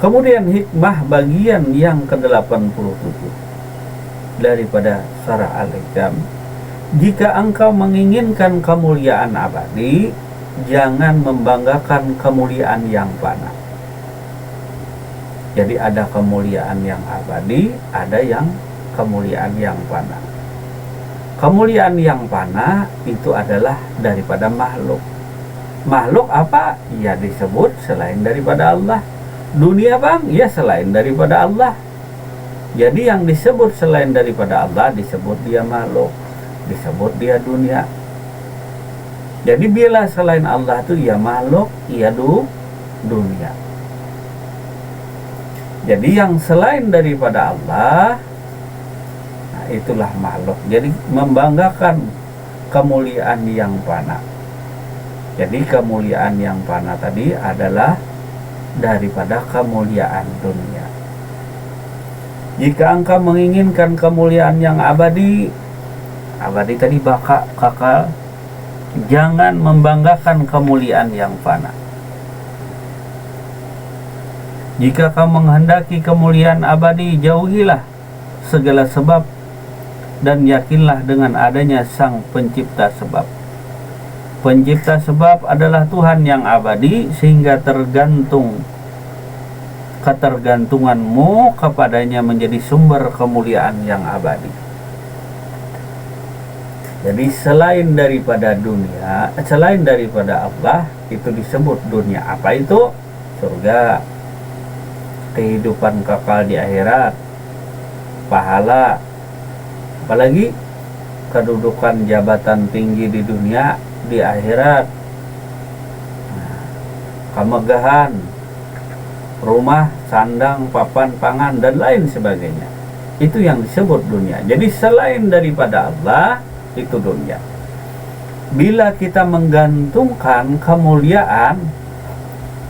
Kemudian hikmah bagian yang ke-87 daripada surah Al-Hijr. Jika engkau menginginkan kemuliaan abadi, jangan membanggakan kemuliaan yang fana. Jadi ada kemuliaan yang abadi, ada yang kemuliaan yang fana. Kemuliaan yang fana itu adalah daripada makhluk. Makhluk apa? Ya disebut selain daripada Allah. Dunia bang? Ya selain daripada Allah. Jadi yang disebut selain daripada Allah disebut dia makhluk, disebut dia dunia. Jadi bila selain Allah itu ya makhluk, ya dunia. Jadi yang selain daripada Allah, nah itulah makhluk. Jadi membanggakan kemuliaan yang fana. Jadi kemuliaan yang fana tadi adalah daripada kemuliaan dunia. Jika engkau menginginkan kemuliaan yang abadi, abadi tadi baka, kakal, jangan membanggakan kemuliaan yang fana. Jika kau menghendaki kemuliaan abadi, jauhilah segala sebab dan yakinlah dengan adanya Sang Pencipta sebab. Pencipta sebab adalah Tuhan yang abadi, sehingga ketergantunganmu kepadanya menjadi sumber kemuliaan yang abadi. Jadi selain daripada dunia, selain daripada Allah, itu disebut dunia. Apa itu? Surga, kehidupan kekal di akhirat, pahala, apalagi kedudukan jabatan tinggi di dunia, di akhirat, kemegahan, rumah, sandang, papan, pangan, dan lain sebagainya. Itu yang disebut dunia. Jadi selain daripada Allah, itu dunia. Bila kita menggantungkan kemuliaan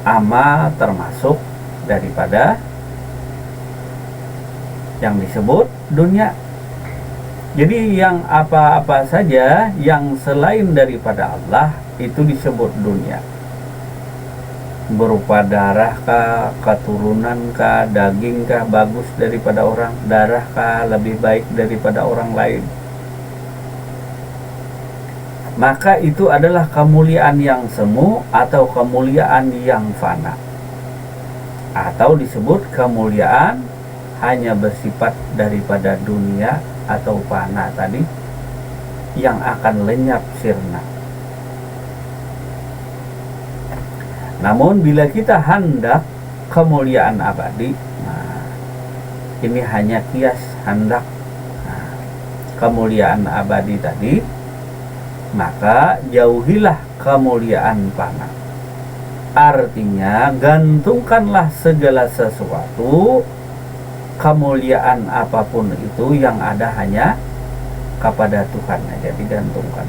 amal termasuk daripada yang disebut dunia. Jadi yang apa-apa saja yang selain daripada Allah itu disebut dunia. Berupa darah kah, keturunan kah, daging kah bagus daripada orang, darah kah lebih baik daripada orang lain. Maka itu adalah kemuliaan yang semu atau kemuliaan yang fana. Atau disebut kemuliaan hanya bersifat daripada dunia atau fana tadi yang akan lenyap sirna. Namun bila kita hendak kemuliaan abadi, nah, ini hanya kias hendak kemuliaan abadi tadi, maka jauhilah kemuliaan fana. Artinya gantungkanlah segala sesuatu, kemuliaan apapun itu yang ada hanya kepada Tuhan aja digantungkan.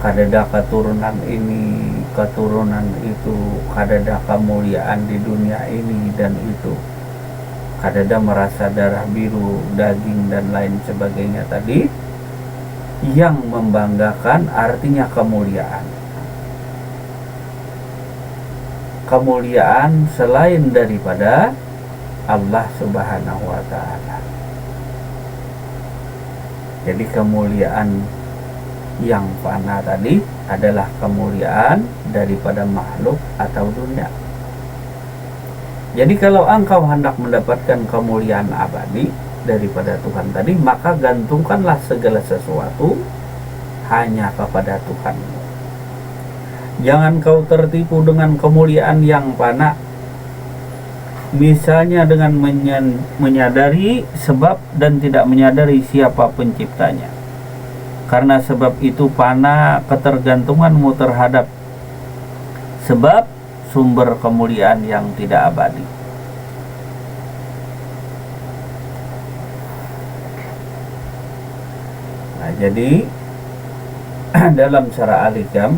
Kadada keturunan ini, keturunan itu, kadada kemuliaan di dunia ini dan itu, kadada merasa darah biru, daging dan lain sebagainya tadi yang membanggakan, artinya kemuliaan. Kemuliaan selain daripada Allah Subhanahu wa ta'ala. Jadi kemuliaan yang fana tadi adalah kemuliaan daripada makhluk atau dunia. Jadi kalau engkau hendak mendapatkan kemuliaan abadi daripada Tuhan tadi, maka gantungkanlah segala sesuatu hanya kepada Tuhanmu. Jangan kau tertipu dengan kemuliaan yang fana, misalnya dengan menyadari sebab dan tidak menyadari siapa penciptanya. Karena sebab itu fana ketergantunganmu terhadap sebab sumber kemuliaan yang tidak abadi. Nah, jadi dalam surah Al-Hijr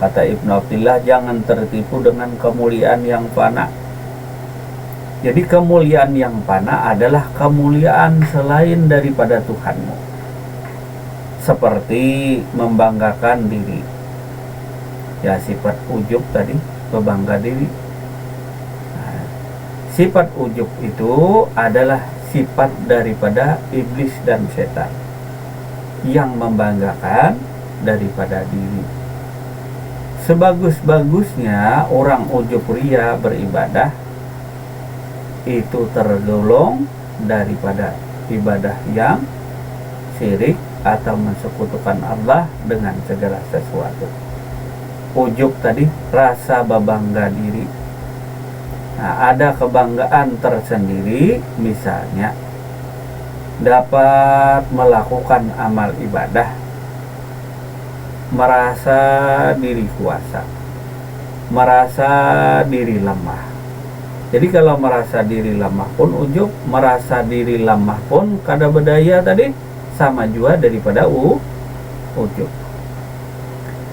kata Ibnu Abdillah, jangan tertipu dengan kemuliaan yang fana. Jadi kemuliaan yang fana adalah kemuliaan selain daripada Tuhanmu, seperti membanggakan diri, ya sifat ujub tadi, berbangga diri. Sifat ujub itu adalah sifat daripada iblis dan setan yang membanggakan daripada diri. Sebagus-bagusnya orang ujub ria beribadah itu tergolong daripada ibadah yang syirik atau mensekutukan Allah dengan segala sesuatu. Ujub tadi rasa berbangga diri. Nah, ada kebanggaan tersendiri, misalnya dapat melakukan amal ibadah, merasa diri kuasa, merasa diri lemah. Jadi kalau merasa diri lemah pun ujub, merasa diri lemah pun kada berdaya tadi, sama juga daripada ujub.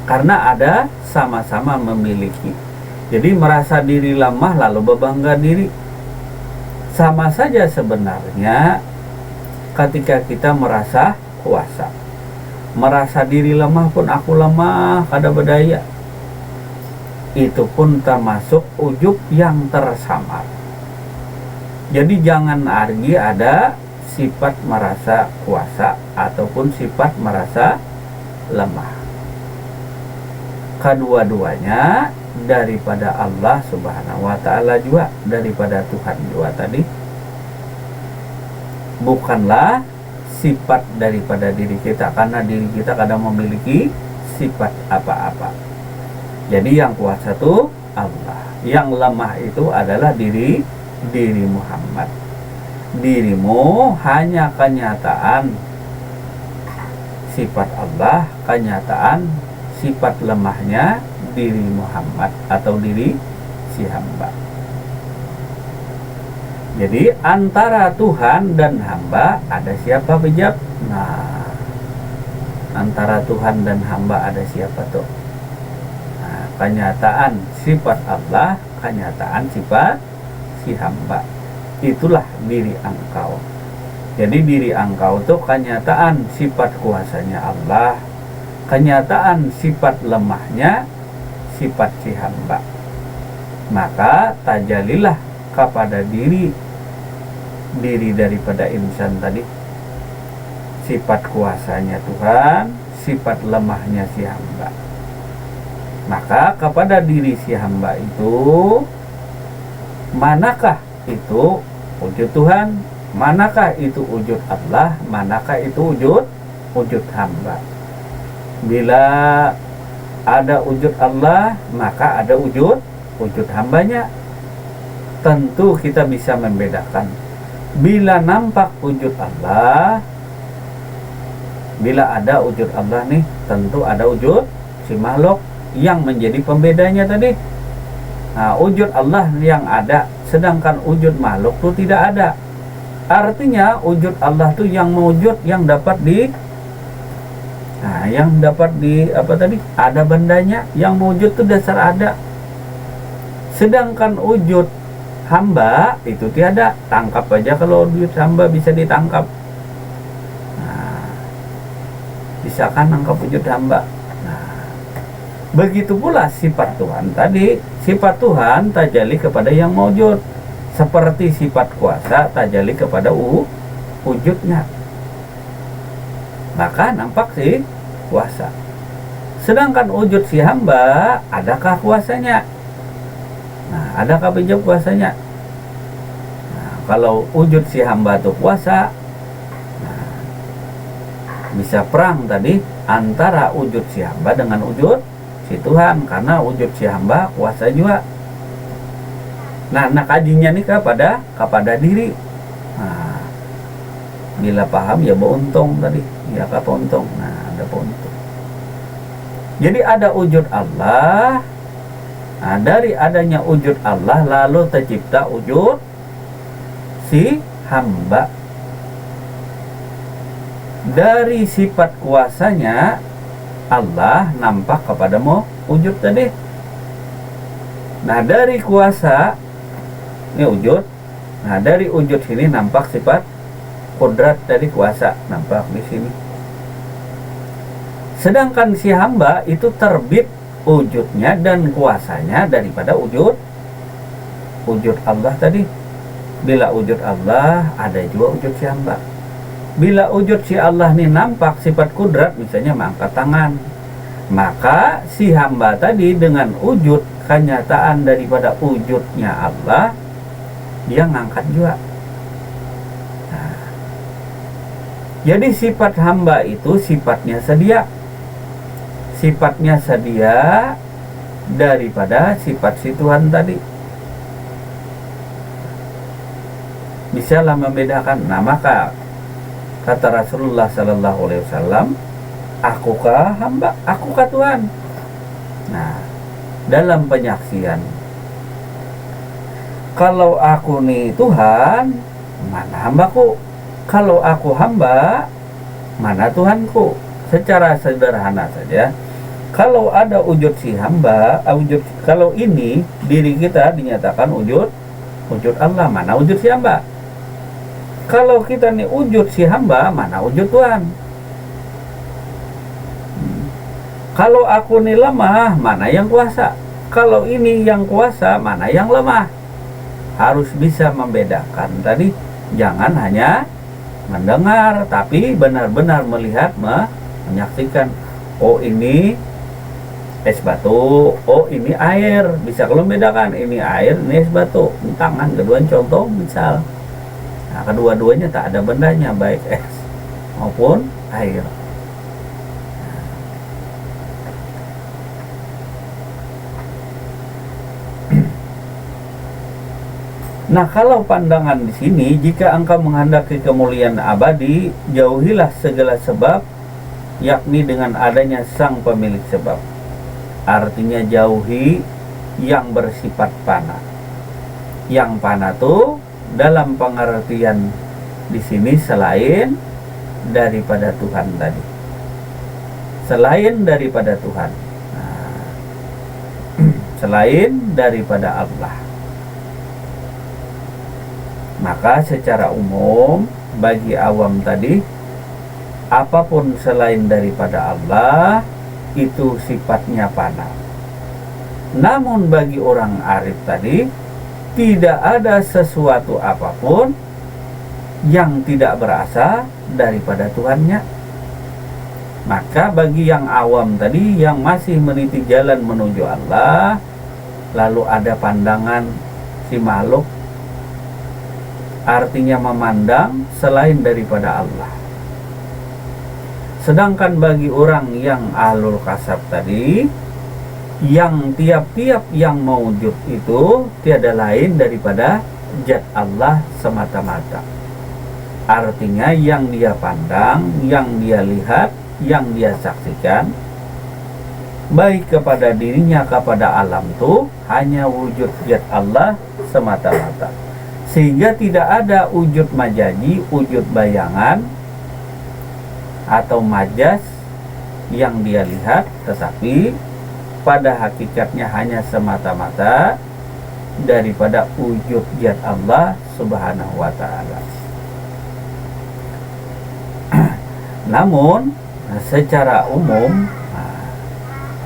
Karena ada sama-sama memiliki. Jadi merasa diri lemah lalu berbangga diri. Sama saja sebenarnya ketika kita merasa kuasa. Merasa diri lemah pun aku lemah, kada berdaya. Itu pun termasuk ujub yang tersamar. Jadi jangan lagi ada sifat merasa kuasa ataupun sifat merasa lemah. Kedua-duanya daripada Allah Subhanahu wa ta'ala juga, daripada Tuhan juga tadi. Bukanlah sifat daripada diri kita, karena diri kita kadang memiliki sifat apa-apa. Jadi yang kuasa itu Allah, yang lemah itu adalah diri Muhammad. Dirimu hanya kenyataan sifat Allah, kenyataan sifat lemahnya diri Muhammad atau diri si hamba. Jadi antara Tuhan dan hamba ada siapa bijak? Nah, antara Tuhan dan hamba ada siapa tuh? Nah, kenyataan sifat Allah, kenyataan sifat si hamba. Itulah diri engkau. Jadi diri engkau tuh kenyataan sifat kuasanya Allah, kenyataan sifat lemahnya sifat si hamba. Maka tajalilah kepada diri daripada insan tadi, sifat kuasanya Tuhan, sifat lemahnya si hamba. Maka kepada diri si hamba itu, manakah itu wujud Tuhan, manakah itu wujud Allah, manakah itu wujud hamba. Bila ada wujud Allah, maka ada wujud hambanya. Tentu kita bisa membedakan. Bila nampak wujud Allah, bila ada wujud Allah nih, tentu ada wujud si makhluk yang menjadi pembedanya tadi. Nah, wujud Allah yang ada, sedangkan wujud makhluk itu tidak ada. Artinya wujud Allah itu yang mewujud, yang dapat ada bandanya, yang mewujud itu dasar ada. Sedangkan wujud hamba itu tiada, tangkap aja kalau wujud hamba bisa ditangkap. Nah, bisa kan nangkap wujud hamba. Nah, begitu pula sifat Tuhan tadi. Sifat Tuhan tajali kepada yang mewujud, seperti sifat kuasa tajali kepada wujudnya. Maka nampak si kuasa. Sedangkan wujud si hamba, adakah kuasanya? Nah, adakah bijak kuasanya? Nah, kalau wujud si hamba itu kuasa, nah, bisa perang tadi antara wujud si hamba dengan wujud si Tuhan, karena wujud si hamba kuasa juga. Nah, kajinya nih kepada diri. Nah, bila paham ya beruntung tadi, ya apa untung. Nah, ada untung. Jadi ada wujud Allah. Nah, dari adanya wujud Allah lalu tercipta wujud si hamba. Dari sifat kuasanya Allah nampak kepadamu wujud tadi. Nah, dari kuasa ini wujud. Nah, dari wujud sini nampak sifat kodrat dari kuasa, nampak di sini. Sedangkan si hamba itu terbit wujudnya dan kuasanya daripada wujud Allah tadi. Bila wujud Allah, ada juga wujud si hamba. Bila wujud si Allah nih nampak sifat kudrat, misalnya mengangkat tangan, maka si hamba tadi dengan wujud kenyataan daripada wujudnya Allah, dia ngangkat juga. Nah, jadi sifat hamba itu sifatnya sedia. Sifatnya sedia daripada sifat si Tuhan tadi. Bisalah membedakan. Nah, maka kata Rasulullah Sallallahu Alaihi Wasallam, akukah hamba, akukah Tuhan. Nah, dalam penyaksian, kalau aku nih Tuhan, mana hambaku? Kalau aku hamba, mana Tuhanku? Secara sederhana saja, kalau ada wujud si hamba, kalau ini diri kita dinyatakan wujud Allah, mana wujud si hamba? Kalau kita nih wujud si hamba, mana wujud Tuhan? Kalau aku nih lemah, mana yang kuasa? Kalau ini yang kuasa, mana yang lemah? Harus bisa membedakan. Tadi jangan hanya mendengar, tapi benar-benar melihat, menyaksikan. Oh, ini es batu, oh ini air. Bisa kalau membedakan, ini air, ini es batu. Tangan kedua contoh misal. Nah, kedua-duanya tak ada bendanya, baik es maupun air. Nah, kalau pandangan di sini, jika engkau menghendaki kemuliaan abadi, jauhilah segala sebab, yakni dengan adanya sang pemilik sebab. Artinya jauhi yang bersifat fana. Yang fana tuh dalam pengertian di sini selain daripada Tuhan tadi. Selain daripada Tuhan. Nah, selain daripada Allah. Maka secara umum bagi awam tadi, apapun selain daripada Allah itu sifatnya fana. Namun bagi orang arif tadi, tidak ada sesuatu apapun yang tidak berasal daripada Tuhannya. Maka bagi yang awam tadi, yang masih meniti jalan menuju Allah, lalu ada pandangan si makhluk, artinya memandang selain daripada Allah. Sedangkan bagi orang yang ahlul kasab tadi, yang tiap-tiap yang mewujud itu tiada lain daripada zat Allah semata-mata. Artinya yang dia pandang, yang dia lihat, yang dia saksikan, baik kepada dirinya, kepada alam itu hanya wujud zat Allah semata-mata. Sehingga tidak ada wujud majazi, wujud bayangan atau majas yang dia lihat, tetapi pada hakikatnya hanya semata-mata daripada wujud zat Allah Subhanahu wa ta'ala. Namun secara umum,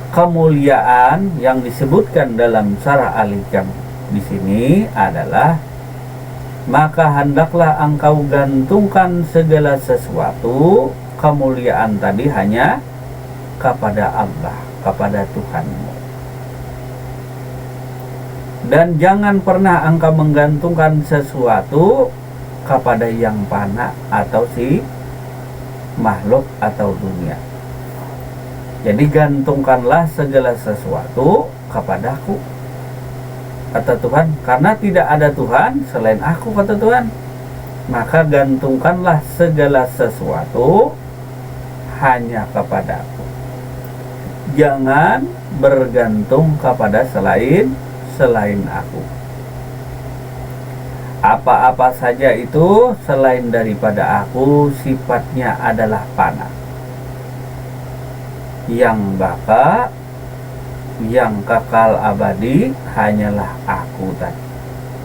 kemuliaan yang disebutkan dalam Syarah Al-Hikam di sini adalah, maka hendaklah engkau gantungkan segala sesuatu kemuliaan tadi hanya kepada Allah, kepada Tuhanmu. Dan jangan pernah engkau menggantungkan sesuatu kepada yang fana atau si makhluk atau dunia. Jadi gantungkanlah segala sesuatu kepadaku, kata Tuhan, karena tidak ada Tuhan selain aku, kata Tuhan. Maka gantungkanlah segala sesuatu hanya kepadaku. Jangan bergantung kepada selain aku. Apa-apa saja itu selain daripada aku sifatnya adalah fana. Yang baka, yang kekal abadi hanyalah aku tadi.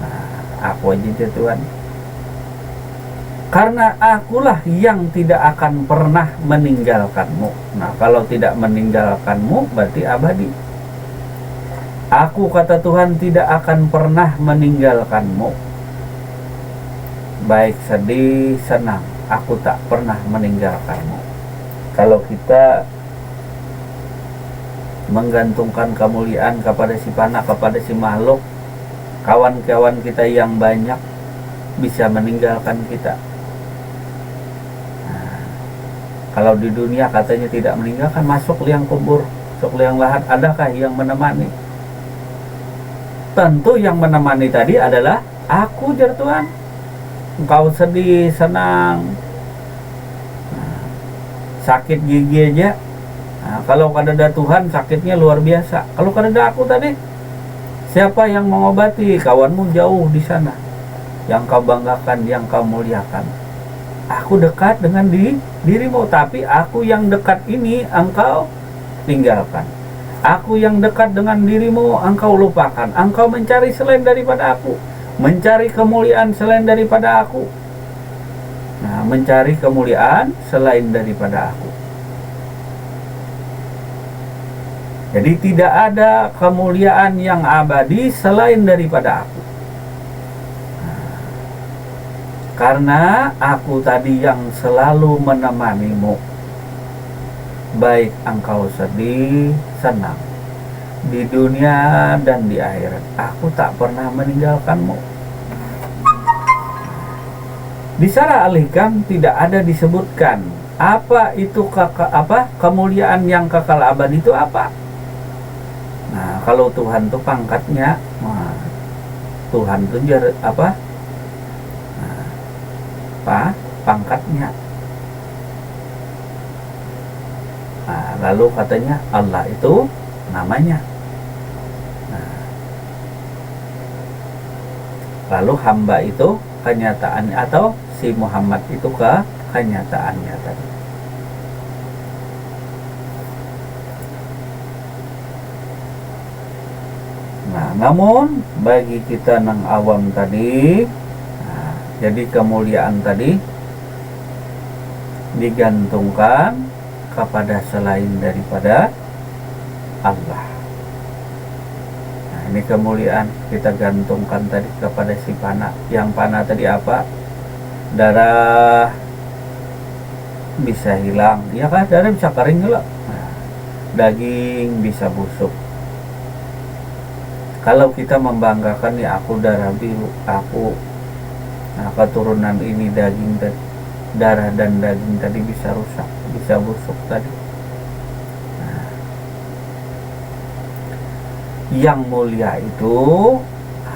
Nah, aku aja Tuhan. Karena akulah yang tidak akan pernah meninggalkanmu. Nah, kalau tidak meninggalkanmu berarti abadi. Aku, kata Tuhan, tidak akan pernah meninggalkanmu. baik sedih, senang, aku tak pernah meninggalkanmu. Kalau kita menggantungkan kemuliaan kepada si panah, kepada si makhluk, kawan-kawan kita yang banyak bisa meninggalkan kita. Nah, kalau di dunia katanya tidak meninggalkan, masuk liang kubur, masuk liang lahat, adakah yang menemani? Tentu yang menemani tadi adalah aku, jar Tuhan. Engkau sedih, senang, sakit gigi aja. Nah, kalau kadada Tuhan sakitnya luar biasa. Kalau kadada aku tadi, siapa yang mengobati? Kawanmu jauh di sana, yang kau banggakan, yang kau muliakan. Aku dekat dengan dirimu, tapi aku yang dekat ini engkau tinggalkan. Aku yang dekat dengan dirimu engkau lupakan. Engkau mencari selain daripada aku, mencari kemuliaan selain daripada aku. Nah, mencari kemuliaan selain daripada aku. Jadi tidak ada kemuliaan yang abadi selain daripada aku. Nah, karena aku tadi yang selalu menemanimu, baik engkau sedih, senang, di dunia dan di akhirat, aku tak pernah meninggalkanmu. Di Syarah Al-Hikam tidak ada disebutkan apa itu kemuliaan yang kekal abadi itu apa. Nah, kalau Tuhan itu pangkatnya, nah, Tuhan itu pangkatnya. Nah, lalu katanya Allah itu namanya. Nah, lalu hamba itu kenyataan, atau si Muhammad itu kenyataannya tadi. Nah, namun bagi kita nang awam tadi, nah, jadi kemuliaan tadi digantungkan kepada selain daripada Allah. Nah, ini kemuliaan kita gantungkan tadi kepada si panah. Yang panah tadi apa? Darah bisa hilang, ya kan? Darah bisa kering juga. Nah, daging bisa busuk. Kalau kita membanggakan, ya aku darah biru, aku, nah, keturunan ini daging, darah dan daging tadi bisa rusak, bisa busuk tadi. Nah, yang mulia itu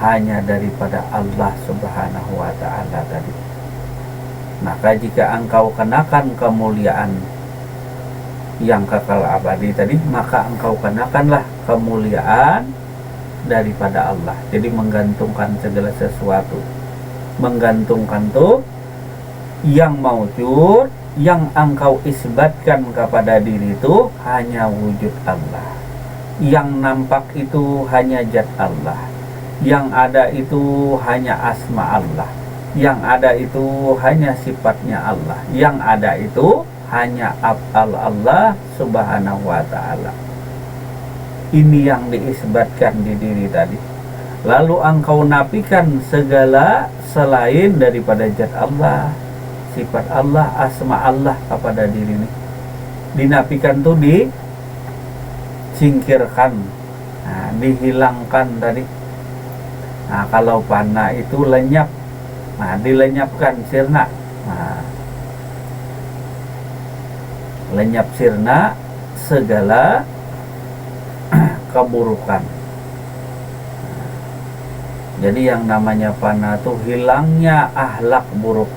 hanya daripada Allah Subhanahu wa Ta'ala tadi. Maka jika engkau kenakan kemuliaan yang kekal abadi tadi, maka engkau kenakanlah kemuliaan daripada Allah. Jadi menggantungkan segala sesuatu, menggantungkan tuh yang maujud, yang engkau isbatkan kepada diri itu hanya wujud Allah. Yang nampak itu hanya zat Allah, yang ada itu hanya asma Allah, yang ada itu hanya sifatnya Allah, yang ada itu hanya af'al Allah Subhanahu wa Ta'ala. Ini yang diisbatkan di diri tadi. Lalu engkau nafikan segala selain daripada zat Allah, sifat Allah, asma Allah kepada diri ini. Dinafikan tuh disingkirkan, nah, dihilangkan tadi. Nah, kalau panah itu lenyap, nah, dilenyapkan sirna. Nah, lenyap sirna segala keburukan. Jadi yang namanya panah itu hilangnya akhlak buruk,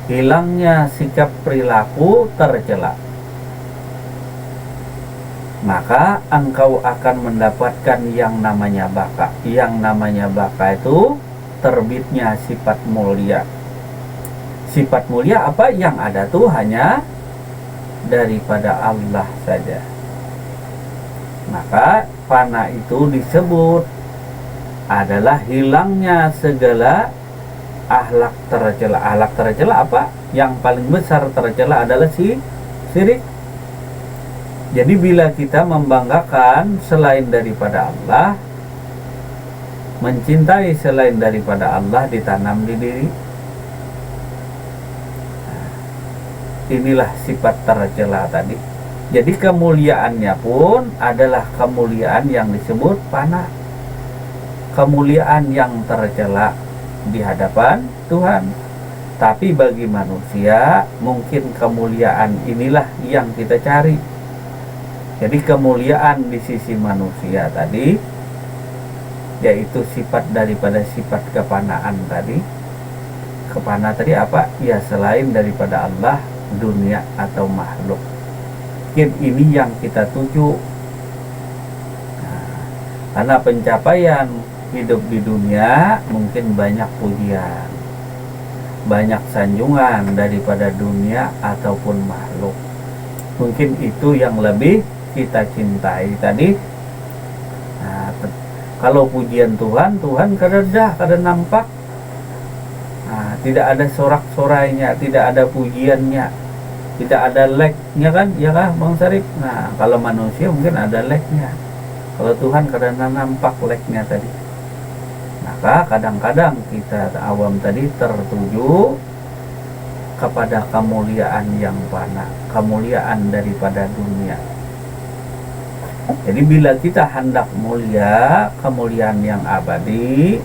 hilangnya sikap perilaku tercela. Maka engkau akan mendapatkan yang namanya baka. Yang namanya baka itu terbitnya sifat mulia. Sifat mulia apa? Yang ada tuh hanya daripada Allah saja. Maka panah itu disebut adalah hilangnya segala akhlak tercela. Akhlak tercela apa? Yang paling besar tercela adalah syirik. Jadi bila kita membanggakan selain daripada Allah, mencintai selain daripada Allah ditanam di diri, inilah sifat tercela tadi. Jadi kemuliaannya pun adalah kemuliaan yang disebut fana, kemuliaan yang tercela di hadapan Tuhan. Tapi bagi manusia mungkin kemuliaan inilah yang kita cari. Jadi kemuliaan di sisi manusia tadi yaitu sifat daripada sifat kepanaan tadi. Kepana tadi apa? Ya selain daripada Allah, dunia atau makhluk. Mungkin ini yang kita tuju. Nah, karena pencapaian hidup di dunia mungkin banyak pujian, banyak sanjungan daripada dunia ataupun makhluk. Mungkin itu yang lebih kita cintai tadi. Nah, kalau pujian Tuhan, Tuhan kada nampak. Nah, tidak ada sorak-sorainya, tidak ada pujiannya, tidak ada like-nya kan, ya kah Bang Sarip? Nah, kalau manusia mungkin ada like-nya. Kalau Tuhan kadang nampak like-nya tadi. Maka kadang-kadang kita awam tadi tertuju kepada kemuliaan yang fana, kemuliaan daripada dunia. Jadi bila kita hendak mulia, kemuliaan yang abadi,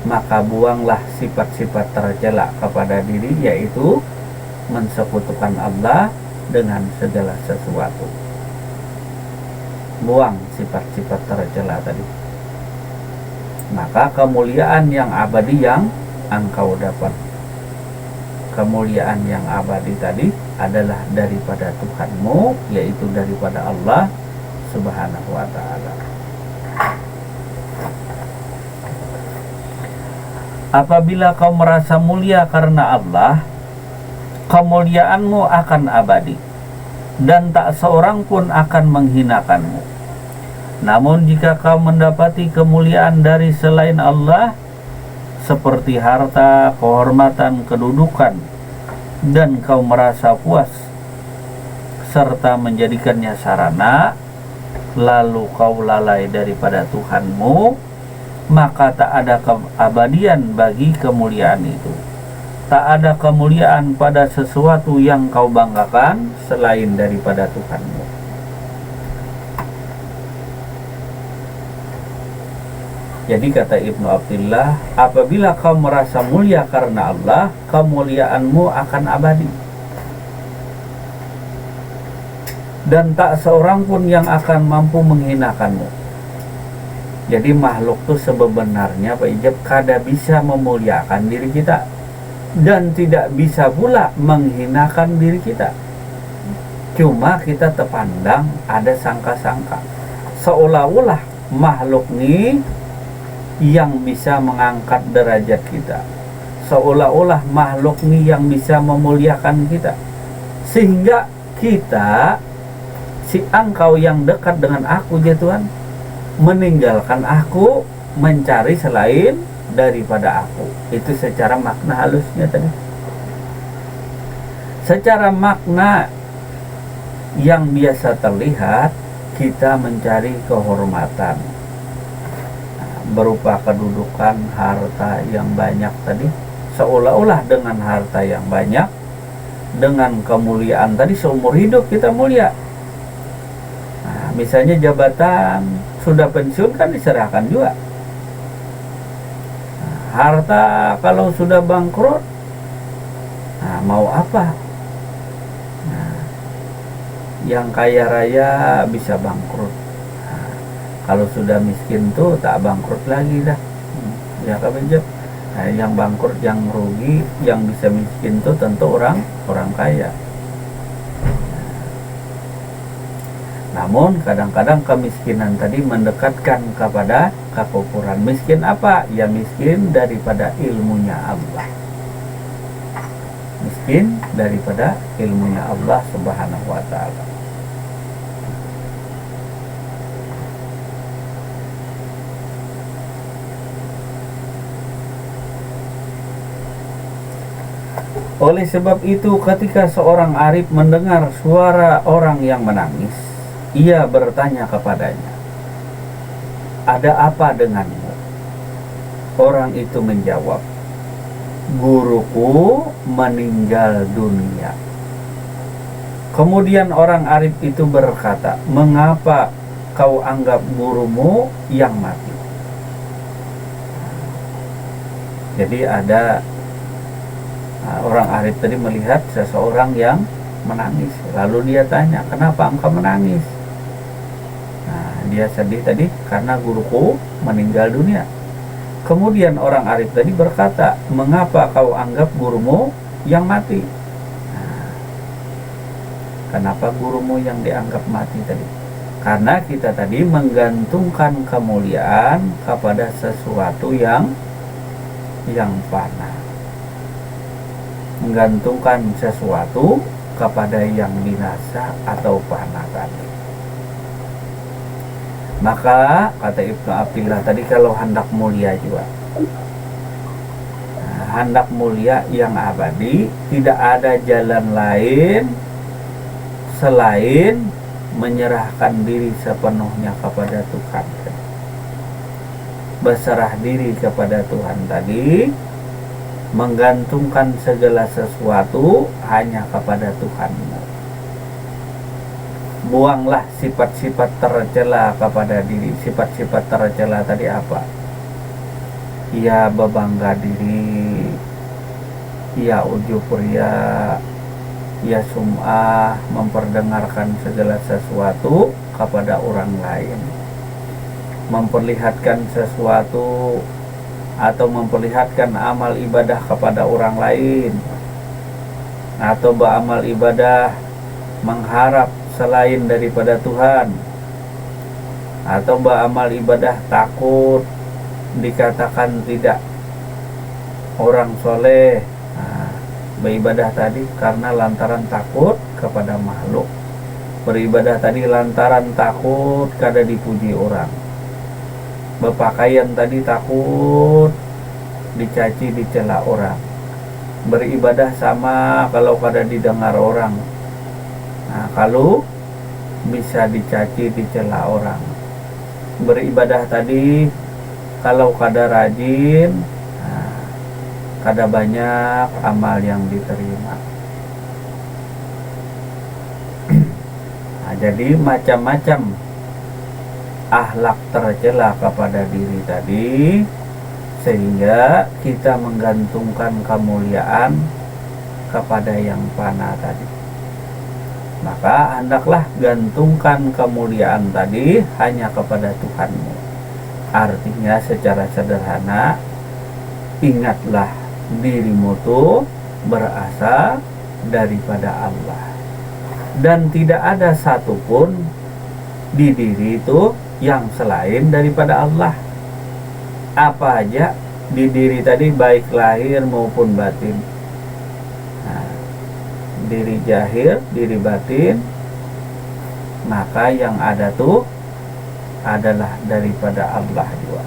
maka buanglah sifat-sifat tercela kepada diri, yaitu mensekutukan Allah dengan segala sesuatu. Buang sifat-sifat tercela tadi. Maka kemuliaan yang abadi yang engkau dapat, kemuliaan yang abadi tadi adalah daripada Tuhanmu, yaitu daripada Allah Subhanahu wa ta'ala. Apabila kau merasa mulia karena Allah, kemuliaanmu akan abadi dan tak seorang pun akan menghinakanmu. Namun jika kau mendapati kemuliaan dari selain Allah, seperti harta, kehormatan, kedudukan, dan kau merasa puas serta menjadikannya sarana, lalu kau lalai daripada Tuhanmu, maka tak ada keabadian bagi kemuliaan itu. Tak ada kemuliaan pada sesuatu yang kau banggakan selain daripada Tuhanmu. Jadi kata Ibnu Abdillah, apabila kau merasa mulia karena Allah, kemuliaanmu akan abadi. Dan tak seorang pun yang akan mampu menghinakanmu. Jadi makhluk itu sebenarnya Pak Ijab kada bisa memuliakan diri kita dan tidak bisa pula menghinakan diri kita. Cuma kita terpandang ada sangka-sangka seolah-olah makhluk ini yang bisa mengangkat derajat kita, seolah-olah makhluk ini yang bisa memuliakan kita, sehingga kita, si engkau yang dekat dengan aku ya Tuhan, meninggalkan aku, mencari selain daripada aku. Itu secara makna halusnya tadi. Secara makna yang biasa terlihat, kita mencari kehormatan berupa kedudukan, harta yang banyak tadi. Seolah-olah dengan harta yang banyak, dengan kemuliaan tadi, seumur hidup kita mulia. Nah, misalnya jabatan, sudah pensiun kan diserahkan juga. Nah, harta kalau sudah bangkrut, nah, mau apa? Nah, yang kaya raya bisa bangkrut. Nah, kalau sudah miskin tuh tak bangkrut lagi dah. Ya kan Benjep? Nah, yang bangkrut, yang rugi, yang bisa miskin tuh tentu orang kaya. Namun kadang-kadang kemiskinan tadi mendekatkan kepada kekufuran. Miskin apa? Ya miskin daripada ilmunya Allah. Miskin daripada ilmunya Allah Subhanahu wa ta'ala. Oleh sebab itu, ketika seorang arif mendengar suara orang yang menangis, ia bertanya kepadanya, "Ada apa denganmu?" Orang itu menjawab, "Guruku meninggal dunia." Kemudian orang arif itu berkata, mengapa kau anggap gurumu yang mati? Jadi ada orang arif tadi melihat seseorang yang menangis. Lalu dia tanya, kenapa engkau menangis? Nah, dia sedih tadi karena guruku meninggal dunia. Kemudian orang arif tadi berkata, mengapa kau anggap gurumu yang mati? Nah, kenapa gurumu yang dianggap mati tadi? Karena kita tadi menggantungkan kemuliaan kepada sesuatu yang fana, menggantungkan sesuatu kepada yang binasa atau fana tadi. Maka kata Ibnu Athilah tadi, kalau hendak mulia juga, hendak mulia yang abadi, tidak ada jalan lain selain menyerahkan diri sepenuhnya kepada Tuhan. Berserah diri kepada Tuhan tadi, menggantungkan segala sesuatu hanya kepada Tuhanmu. Buanglah sifat-sifat tercela kepada diri. Sifat-sifat tercela tadi apa? Ya berbangga diri, ya ujub riya, ya sum'ah, memperdengarkan segala sesuatu kepada orang lain, memperlihatkan sesuatu atau memperlihatkan amal ibadah kepada orang lain, atau beramal ibadah mengharap selain daripada Tuhan, atau beramal ibadah takut dikatakan tidak orang soleh. Nah, beribadah tadi karena lantaran takut kepada makhluk, beribadah tadi lantaran takut kada dipuji orang, berpakaian tadi takut dicaci dicela orang, beribadah sama kalau kada didengar orang. Nah, kalau bisa dicaci dicela orang, beribadah tadi kalau kada rajin, nah, kada banyak amal yang diterima. Nah, jadi macam-macam akhlak tercela kepada diri tadi, sehingga kita menggantungkan kemuliaan kepada yang fana tadi. Maka hendaklah gantungkan kemuliaan tadi hanya kepada Tuhanmu. Artinya secara sederhana, ingatlah dirimu itu berasal daripada Allah, dan tidak ada satupun di diri itu yang selain daripada Allah. Apa aja di diri tadi, baik lahir maupun batin, diri zahir, diri batin, maka yang ada tuh adalah daripada Allah juga.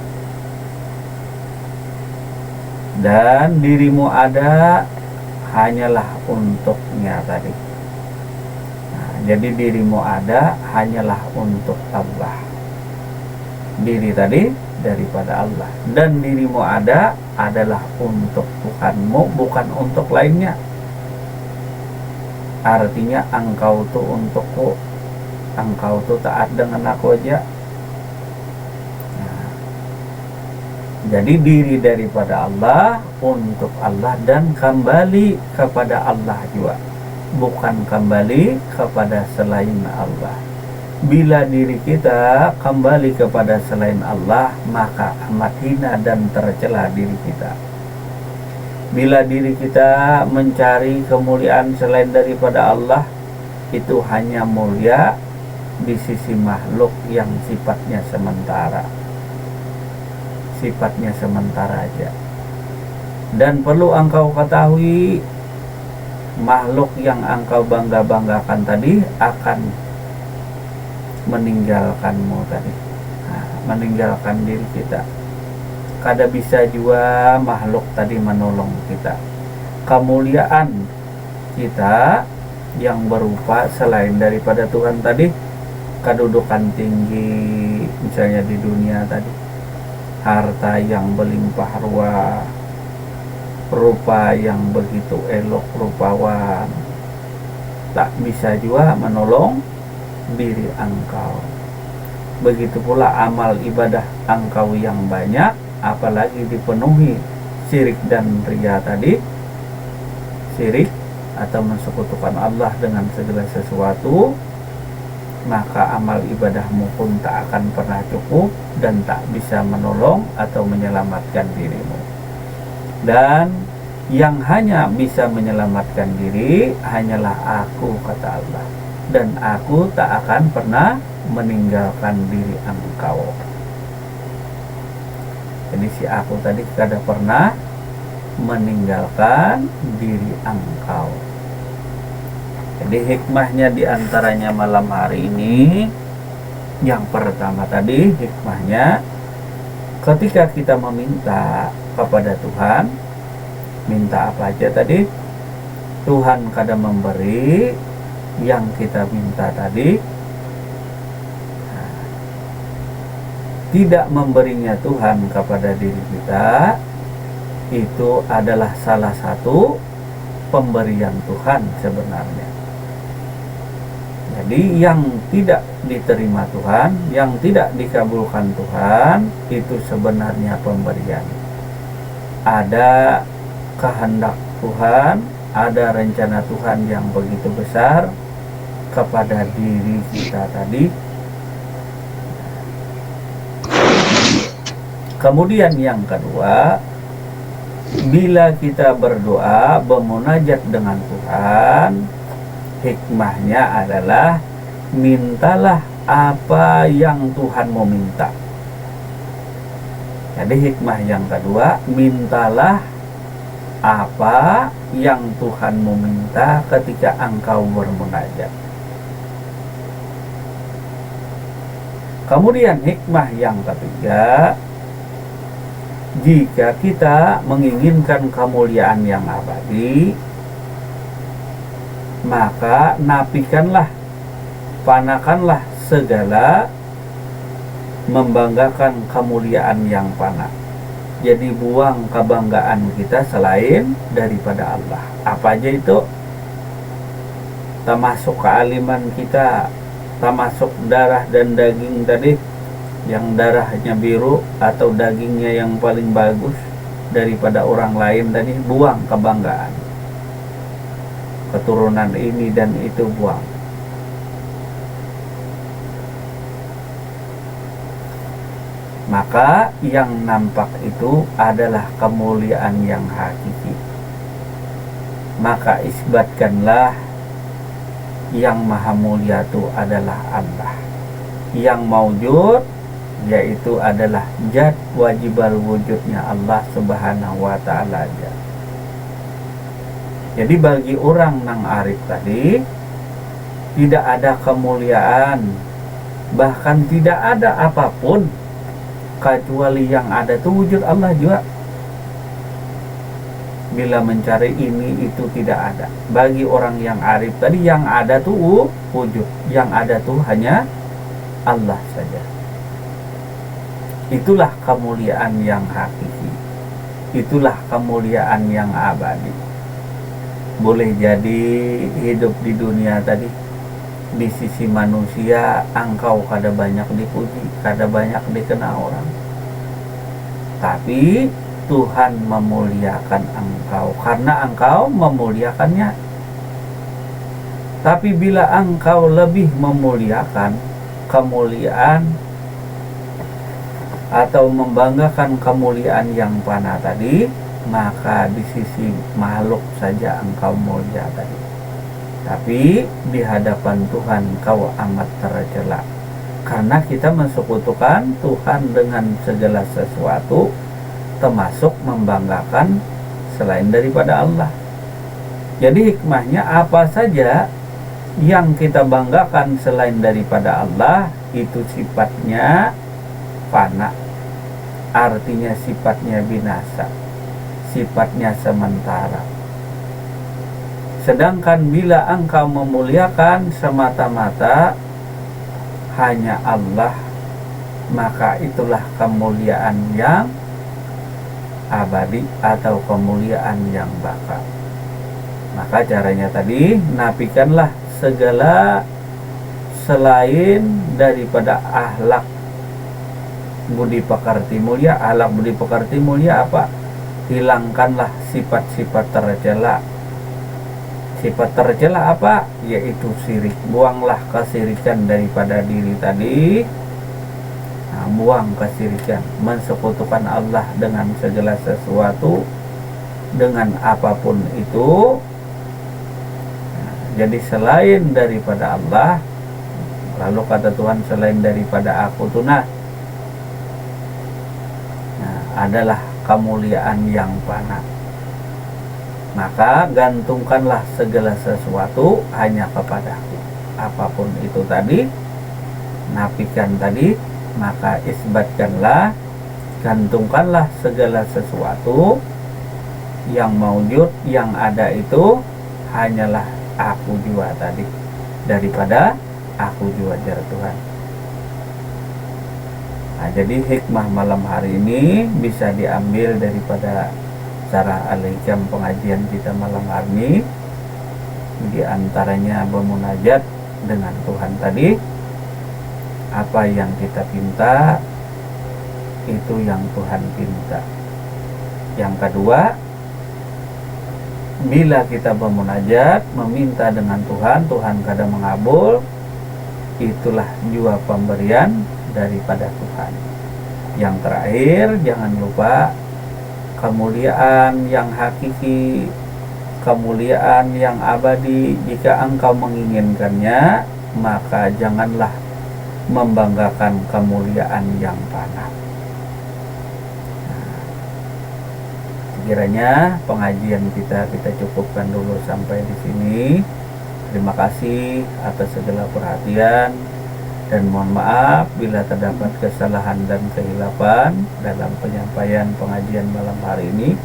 Dan dirimu ada hanyalah untuknya tadi. Nah, jadi dirimu ada hanyalah untuk Allah. Diri tadi daripada Allah, dan dirimu ada adalah untuk Tuhanmu, bukan untuk lainnya. Artinya engkau tuh untukku, engkau tuh taat dengan aku aja. Nah, jadi diri daripada Allah, untuk Allah, dan kembali kepada Allah juga, bukan kembali kepada selain Allah. Bila diri kita kembali kepada selain Allah, maka amat hina dan tercela diri kita. Bila diri kita mencari kemuliaan selain daripada Allah, itu hanya mulia di sisi makhluk yang sifatnya sementara. Sifatnya sementara aja. Dan perlu engkau ketahui, makhluk yang engkau bangga-banggakan tadi akan meninggalkanmu tadi. Nah, meninggalkan diri kita. Kada bisa juga makhluk tadi menolong kita. Kemuliaan kita yang berupa selain daripada Tuhan tadi, kedudukan tinggi misalnya di dunia tadi, harta yang berlimpah ruah, rupa yang begitu elok rupawan, tak bisa juga menolong diri engkau. Begitu pula amal ibadah engkau yang banyak, apalagi dipenuhi syirik dan riya tadi, syirik atau mensekutukan Allah dengan segala sesuatu, maka amal ibadahmu pun tak akan pernah cukup dan tak bisa menolong atau menyelamatkan dirimu. Dan yang hanya bisa menyelamatkan diri hanyalah Aku, kata Allah, dan Aku tak akan pernah meninggalkan diri engkau. Jadi si Aku tadi tidak pernah meninggalkan diri engkau. Jadi hikmahnya diantaranya malam hari ini, yang pertama tadi hikmahnya, ketika kita meminta kepada Tuhan, minta apa aja tadi, Tuhan kadang memberi yang kita minta tadi. Tidak memberinya Tuhan kepada diri kita, itu adalah salah satu pemberian Tuhan sebenarnya. Jadi yang tidak diterima Tuhan, yang tidak dikabulkan Tuhan, itu sebenarnya pemberian. Ada kehendak Tuhan, ada rencana Tuhan yang begitu besar kepada diri kita tadi. Kemudian yang kedua, bila kita berdoa, bermunajat dengan Tuhan, hikmahnya adalah mintalah apa yang Tuhan mau minta. Jadi hikmah yang kedua, mintalah apa yang Tuhan mau minta ketika engkau bermunajat. Kemudian hikmah yang ketiga, jika kita menginginkan kemuliaan yang abadi, maka nafikanlah, panakanlah segala membanggakan kemuliaan yang fana. Jadi buang kebanggaan kita selain daripada Allah. Apa aja itu? Termasuk kealiman kita, termasuk darah dan daging tadi, yang darahnya biru atau dagingnya yang paling bagus daripada orang lain tadi, buang kebanggaan. Keturunan ini dan itu buang. Maka yang nampak itu adalah kemuliaan yang hakiki. Maka isbatkanlah yang maha mulia itu adalah Allah. Yang maujud yaitu adalah zat wajibal wujudnya Allah subhanahu wa ta'ala aja. Jadi bagi orang nang arif tadi, tidak ada kemuliaan, bahkan tidak ada apapun kecuali yang ada itu wujud Allah juga. Bila mencari ini itu tidak ada. Bagi orang yang arif tadi, yang ada tuh wujud, yang ada tuh hanya Allah saja. Itulah kemuliaan yang hakiki, itulah kemuliaan yang abadi. Boleh jadi hidup di dunia tadi, di sisi manusia engkau kada banyak dipuji, kada banyak dikenal orang, tapi Tuhan memuliakan engkau karena engkau memuliakannya. Tapi bila engkau lebih memuliakan kemuliaan atau membanggakan kemuliaan yang fana tadi, maka di sisi makhluk saja engkau mulia tadi, tapi di hadapan Tuhan kau amat tercela, karena kita mensekutukan Tuhan dengan segala sesuatu, termasuk membanggakan selain daripada Allah. Jadi hikmahnya, apa saja yang kita banggakan selain daripada Allah itu sifatnya fana, artinya sifatnya binasa, sifatnya sementara. Sedangkan bila engkau memuliakan semata-mata hanya Allah, maka itulah kemuliaan yang abadi atau kemuliaan yang bakal. Maka caranya tadi, nafikanlah segala selain daripada akhlak budi pekerti mulia. Akhlak budi pekerti mulia apa? Hilangkanlah sifat-sifat tercela. Sifat tercela apa? Yaitu syirik. Buanglah kesyirikan daripada diri tadi. Nah, buang kesyirikan, mensekutukan Allah dengan segala sesuatu, dengan apapun itu. Nah, jadi selain daripada Allah, lalu kata Tuhan, selain daripada aku tunah, nah, adalah kemuliaan yang fana. Maka gantungkanlah segala sesuatu hanya kepadaku. Apapun itu tadi, nafikan tadi, maka isbatkanlah, gantungkanlah segala sesuatu yang maujud, yang ada itu hanyalah aku jua tadi, daripada aku jua jar Tuhan. Nah, jadi hikmah malam hari ini bisa diambil daripada cara al-hikam pengajian kita malam hari ini. Di antaranya bermunajat dengan Tuhan tadi. Apa yang kita pinta, itu yang Tuhan pinta. Yang kedua, bila kita bermunajat, meminta dengan Tuhan, Tuhan kadang mengabul, itulah jua pemberian daripada Tuhan. Yang terakhir, jangan lupa kemuliaan yang hakiki, kemuliaan yang abadi. Jika engkau menginginkannya, maka janganlah membanggakan kemuliaan yang fana. Kiranya pengajian kita cukupkan dulu sampai di sini. Terima kasih atas segala perhatian, dan mohon maaf bila terdapat kesalahan dan kehilapan dalam penyampaian pengajian malam hari ini.